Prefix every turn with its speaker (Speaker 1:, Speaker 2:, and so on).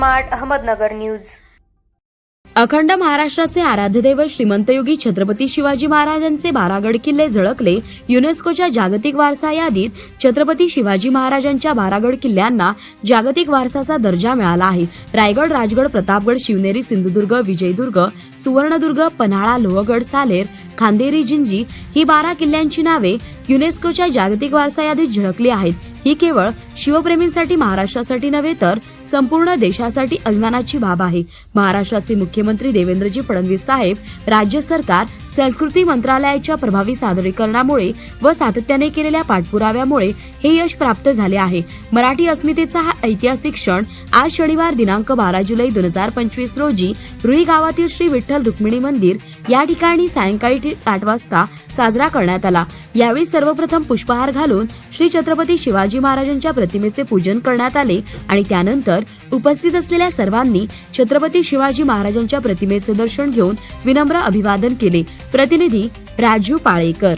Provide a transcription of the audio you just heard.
Speaker 1: Smart Ahmednagar news.
Speaker 2: अखंड महाराष्ट्राचे आराध्यदैवत श्रीमंतयोगी छत्रपती शिवाजी महाराजांचे 12 गड किल्ले झळकले। युनेस्कोच्या जागतिक वारसा यादीत छत्रपती शिवाजी महाराजांच्या 12 गड किल्ल्यांना जागतिक वारसाचा दर्जा मिळाला आहे। रायगड, राजगड, प्रतापगड, शिवनेरी, सिंधुदुर्ग, विजयदुर्ग, सुवर्णदुर्ग, पन्हाळा, लोहगड, सालेर, खांदेरी, जिंजी ही 12 किल्ल्यांची नावे युनेस्कोच्या जागतिक वारसा यादीत झळकली आहेत। ही केवळ शिवप्रेमींसाठी महाराष्ट्रासाठी नव्हे तर संपूर्ण देशासाठी अभिमानाची बाब आहे। महाराष्ट्राचे मुख्यमंत्री देवेंद्रजी फडणवीस साहेब, राज्य सरकार, संस्कृती मंत्रालयाच्या प्रभावी सादरीकरणामुळे व सातत्याने केलेल्या पाठपुराव्यामुळे हे यश प्राप्त झाले आहे। मराठी अस्मितेचा हा ऐतिहासिक क्षण आज शनिवार दिनांक 12 जुलै 2025 रोजी रुई गावातील श्री विठ्ठल रुक्मिणी मंदिर या ठिकाणी सायंकाळी 8 वाजता साजरा करण्यात आला। यावेळी सर्वप्रथम पुष्पहार घालून श्री छत्रपती शिवाजी महाराजांच्या प्रतिमेचे पूजन करण्यात आले आणि त्यानंतर उपस्थित असलेल्या सर्वांनी छत्रपती शिवाजी महाराजांच्या प्रतिमेचे दर्शन घेऊन विनम्र अभिवादन केले। प्रतिनिधी राजू पाळेकर।